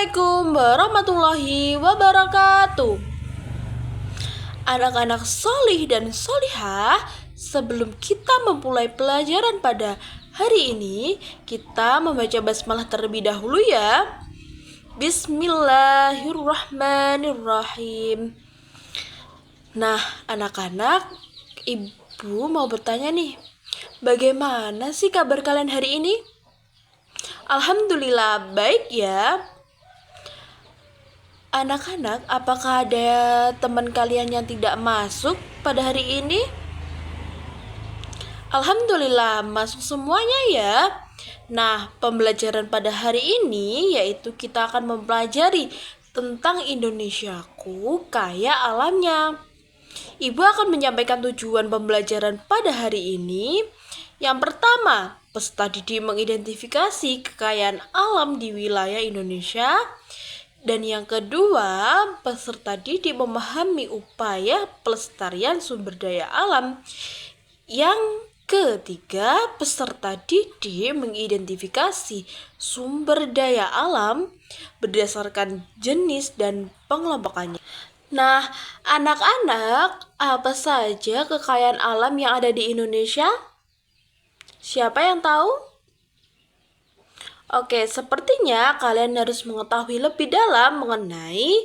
Assalamualaikum warahmatullahi wabarakatuh. Anak-anak solih dan solihah, sebelum kita memulai pelajaran pada hari ini, kita membaca basmalah terlebih dahulu ya. Bismillahirrahmanirrahim. Nah, anak-anak, ibu mau bertanya nih, bagaimana sih kabar kalian hari ini? Alhamdulillah baik ya. Anak-anak, apakah ada teman kalian yang tidak masuk pada hari ini? Alhamdulillah masuk semuanya ya. Nah, pembelajaran pada hari ini yaitu kita akan mempelajari tentang Indonesiaku kaya alamnya. Ibu akan menyampaikan tujuan pembelajaran pada hari ini. Yang pertama, peserta didik mengidentifikasi kekayaan alam di wilayah Indonesia. Dan yang kedua, peserta didik memahami upaya pelestarian sumber daya alam. Yang ketiga, peserta didik mengidentifikasi sumber daya alam berdasarkan jenis dan pengelompokannya. Nah, anak-anak, apa saja kekayaan alam yang ada di Indonesia? Siapa yang tahu? Oke, sepertinya kalian harus mengetahui lebih dalam mengenai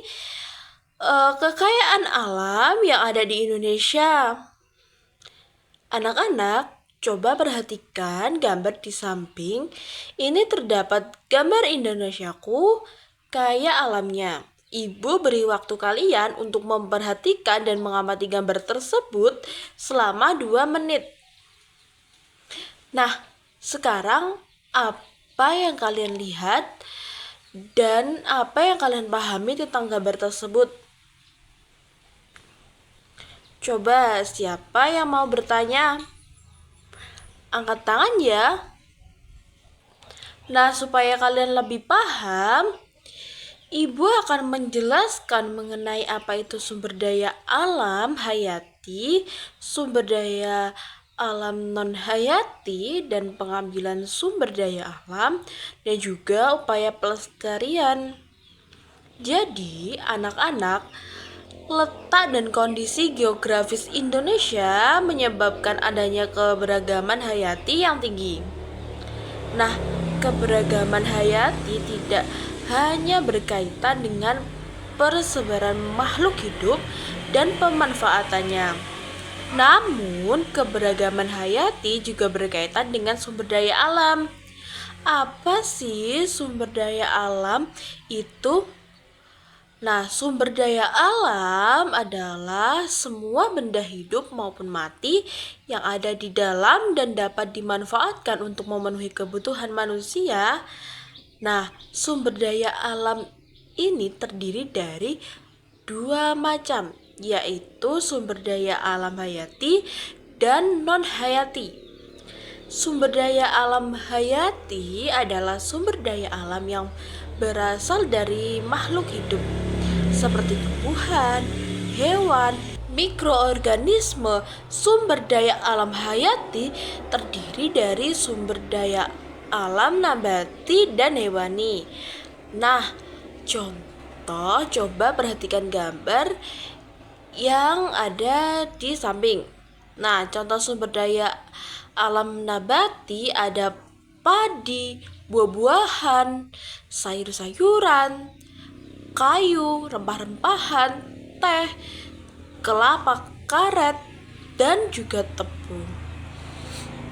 kekayaan alam yang ada di Indonesia. Anak-anak, coba perhatikan gambar di samping. Ini terdapat gambar Indonesiaku kaya alamnya. Ibu beri waktu kalian untuk memperhatikan dan mengamati gambar tersebut selama 2 menit. Nah, sekarang apa yang kalian lihat dan apa yang kalian pahami tentang gambar tersebut? Coba siapa yang mau bertanya? Angkat tangan ya. Nah, supaya kalian lebih paham, Ibu akan menjelaskan mengenai apa itu sumber daya alam hayati, sumber daya alam non-hayati, dan pengambilan sumber daya alam, dan juga upaya pelestarian. Jadi, anak-anak, letak dan kondisi geografis Indonesia menyebabkan adanya keberagaman hayati yang tinggi. Nah, keberagaman hayati tidak hanya berkaitan dengan persebaran makhluk hidup dan pemanfaatannya. Namun, keberagaman hayati juga berkaitan dengan sumber daya alam. Apa sih sumber daya alam itu? Nah, sumber daya alam adalah semua benda hidup maupun mati yang ada di dalam dan dapat dimanfaatkan untuk memenuhi kebutuhan manusia. Nah, sumber daya alam ini terdiri dari 2 macam, yaitu sumber daya alam hayati dan non-hayati. Sumber daya alam hayati adalah sumber daya alam yang berasal dari makhluk hidup, seperti tumbuhan, hewan, mikroorganisme. Sumber daya alam hayati terdiri dari sumber daya alam nabati dan hewani. Nah, contoh, coba perhatikan gambar yang ada di samping. Nah, contoh sumber daya alam nabati ada padi, buah-buahan, sayur-sayuran, kayu, rempah-rempahan, teh, kelapa, karet, dan juga tepung.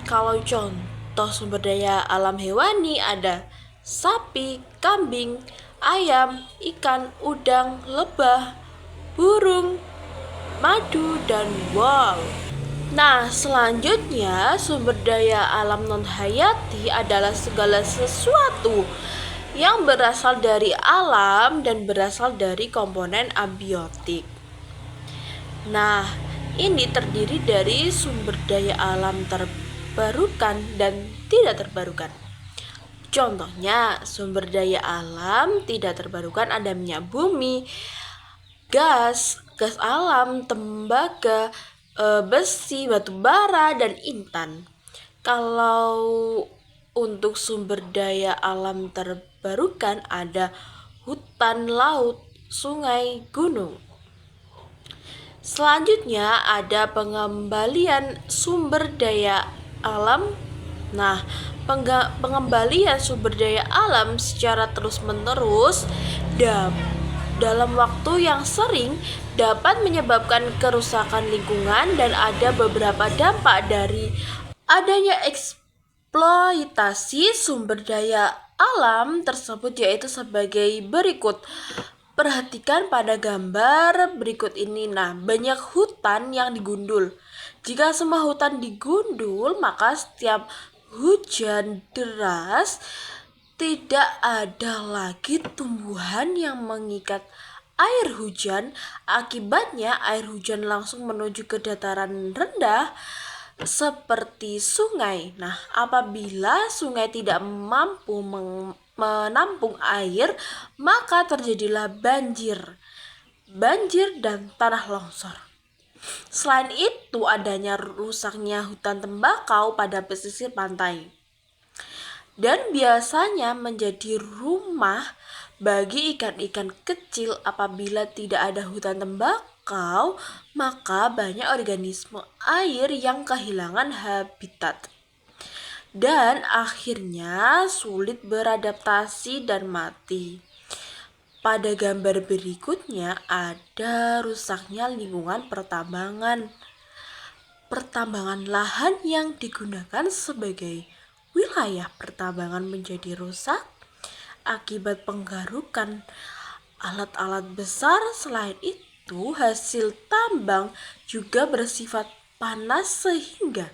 Kalau contoh sumber daya alam hewani ada sapi, kambing, ayam, ikan, udang, lebah, burung, madu, dan wol. Nah, selanjutnya sumber daya alam non-hayati adalah segala sesuatu yang berasal dari alam dan berasal dari komponen abiotik. Nah, ini terdiri dari sumber daya alam terbarukan dan tidak terbarukan. Contohnya, sumber daya alam tidak terbarukan ada minyak bumi, gas alam, tembaga, besi, batu bara, dan intan. Kalau untuk sumber daya alam terbarukan ada hutan, laut, sungai, gunung. Selanjutnya ada pengembalian sumber daya alam. Nah, pengembalian sumber daya alam secara terus-menerus dalam waktu yang sering dapat menyebabkan kerusakan lingkungan, dan ada beberapa dampak dari adanya eksploitasi sumber daya alam tersebut, yaitu sebagai berikut. Perhatikan pada gambar berikut ini. Nah, banyak hutan yang digundul. Jika semua hutan digundul, maka setiap hujan deras tidak ada lagi tumbuhan yang mengikat air hujan. Akibatnya air hujan langsung menuju ke dataran rendah seperti sungai. Nah, apabila sungai tidak mampu menampung air, maka terjadilah banjir dan tanah longsor. Selain itu, adanya rusaknya hutan tembakau pada pesisir pantai, dan biasanya menjadi rumah bagi ikan-ikan kecil. Apabila tidak ada hutan tembakau, maka banyak organisme air yang kehilangan habitat dan akhirnya sulit beradaptasi dan mati. Pada gambar berikutnya ada rusaknya lingkungan pertambangan. Pertambangan lahan yang digunakan sebagai wilayah pertambangan menjadi rusak akibat penggarukan alat-alat besar. Selain itu, hasil tambang juga bersifat panas sehingga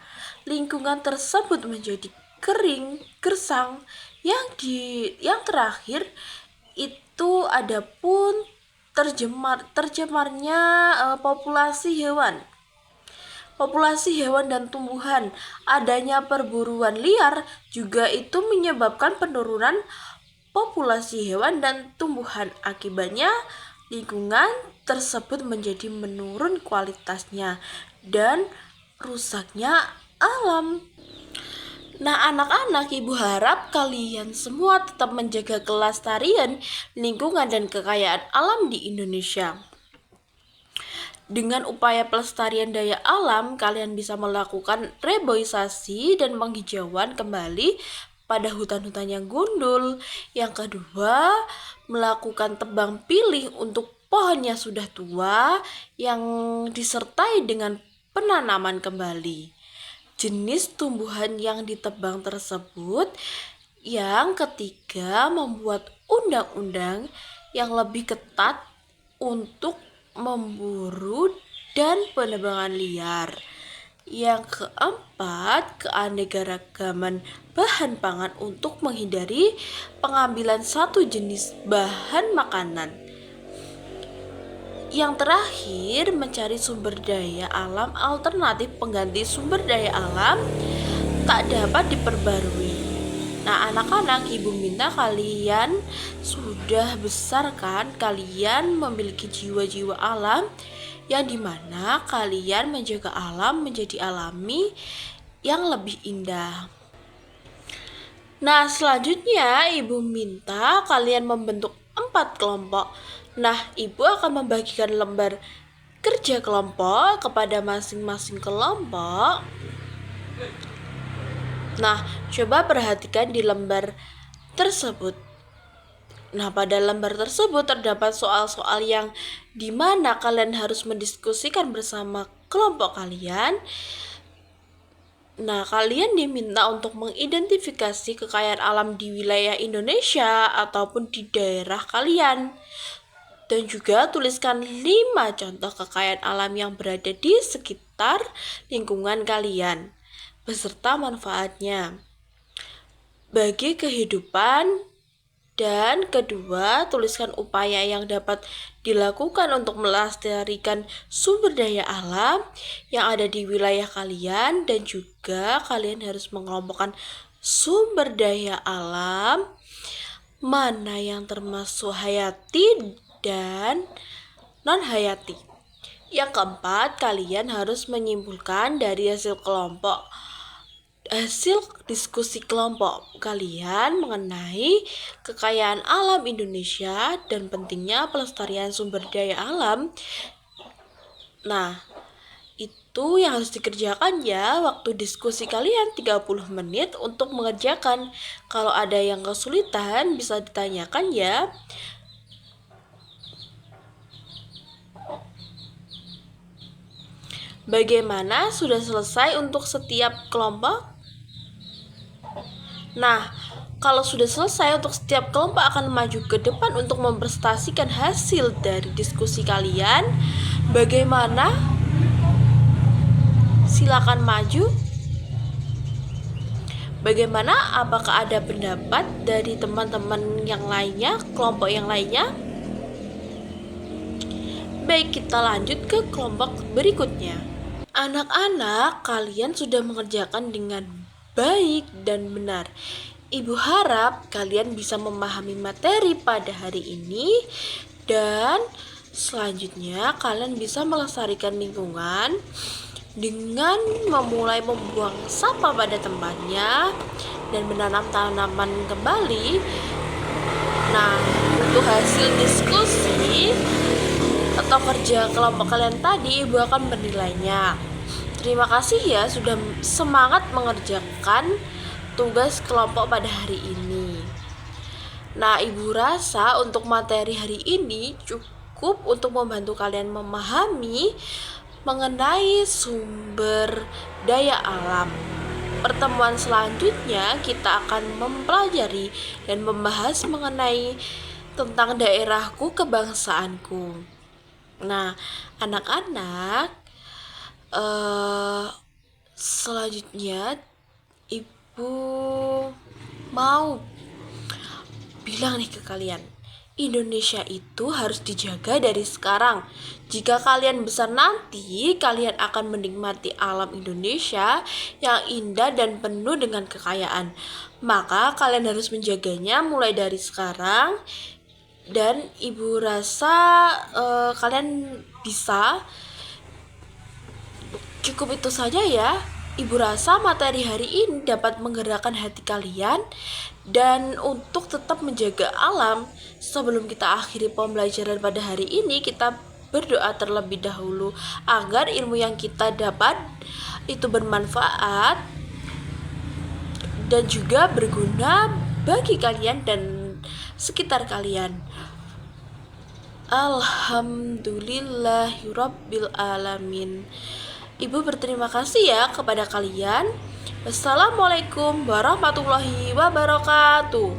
lingkungan tersebut menjadi kering, gersang. Yang terakhir itu ada pun tercemarnya populasi hewan dan tumbuhan. Adanya perburuan liar juga itu menyebabkan penurunan populasi hewan dan tumbuhan. Akibatnya lingkungan tersebut menjadi menurun kualitasnya dan rusaknya alam. Nah, anak-anak, Ibu harap kalian semua tetap menjaga kelestarian lingkungan dan kekayaan alam di Indonesia. Dengan upaya pelestarian daya alam, kalian bisa melakukan reboisasi dan penghijauan kembali pada hutan-hutan yang gundul. Yang kedua, melakukan tebang pilih untuk pohon yang sudah tua yang disertai dengan penanaman kembali jenis tumbuhan yang ditebang tersebut. Yang ketiga, membuat undang-undang yang lebih ketat untuk memburu dan penebangan liar. Yang keempat, keanekaragaman bahan pangan untuk menghindari pengambilan satu jenis bahan makanan. Yang terakhir, mencari sumber daya alam alternatif pengganti sumber daya alam tak dapat diperbarui. Nah, anak-anak, Ibu minta kalian sudah besar kan? Kalian memiliki jiwa-jiwa alam yang dimana kalian menjaga alam menjadi alami yang lebih indah. Nah, selanjutnya Ibu minta kalian membentuk 4 kelompok. Nah, Ibu akan membagikan lembar kerja kelompok kepada masing-masing kelompok. Nah, coba perhatikan di lembar tersebut. Nah, pada lembar tersebut terdapat soal-soal yang dimana kalian harus mendiskusikan bersama kelompok kalian. Nah, kalian diminta untuk mengidentifikasi kekayaan alam di wilayah Indonesia ataupun di daerah kalian. Dan juga tuliskan 5 contoh kekayaan alam yang berada di sekitar lingkungan kalian beserta manfaatnya bagi kehidupan. Dan kedua, tuliskan upaya yang dapat dilakukan untuk melestarikan sumber daya alam yang ada di wilayah kalian. Dan juga kalian harus mengelompokkan sumber daya alam mana yang termasuk hayati dan non-hayati. Yang keempat, kalian harus menyimpulkan dari hasil hasil diskusi kelompok kalian mengenai kekayaan alam Indonesia dan pentingnya pelestarian sumber daya alam. Nah, itu yang harus dikerjakan ya. Waktu diskusi kalian 30 menit untuk mengerjakan. Kalau ada yang kesulitan bisa ditanyakan ya. Bagaimana, sudah selesai untuk setiap kelompok? Nah, kalau sudah selesai untuk setiap kelompok akan maju ke depan untuk mempresentasikan hasil dari diskusi kalian. Bagaimana? Silakan maju. Bagaimana? Apakah ada pendapat dari teman-teman yang lainnya, kelompok yang lainnya? Baik, kita lanjut ke kelompok berikutnya. Anak-anak, kalian sudah mengerjakan dengan baik dan benar. Ibu harap kalian bisa memahami materi pada hari ini dan selanjutnya kalian bisa melestarikan lingkungan dengan memulai membuang sampah pada tempatnya dan menanam tanaman kembali. Nah, untuk hasil diskusi atau kerja kelompok kalian tadi, Ibu akan menilainya. Terima kasih ya sudah semangat mengerjakan tugas kelompok pada hari ini. Nah, Ibu rasa untuk materi hari ini cukup untuk membantu kalian memahami mengenai sumber daya alam. Pertemuan selanjutnya kita akan mempelajari dan membahas mengenai tentang daerahku, kebangsaanku. Nah, anak-anak, selanjutnya Ibu mau bilang nih ke kalian, Indonesia itu harus dijaga dari sekarang. Jika kalian besar nanti, kalian akan menikmati alam Indonesia yang indah dan penuh dengan kekayaan. Maka kalian harus menjaganya mulai dari sekarang. Dan Ibu rasa kalian bisa. Cukup itu saja ya. Ibu rasa materi hari ini dapat menggerakkan hati kalian dan untuk tetap menjaga alam. Sebelum kita akhiri pembelajaran pada hari ini, kita berdoa terlebih dahulu agar ilmu yang kita dapat itu bermanfaat dan juga berguna bagi kalian dan sekitar kalian. Alhamdulillahirabbil alamin. Ibu berterima kasih ya kepada kalian. Wassalamualaikum warahmatullahi wabarakatuh.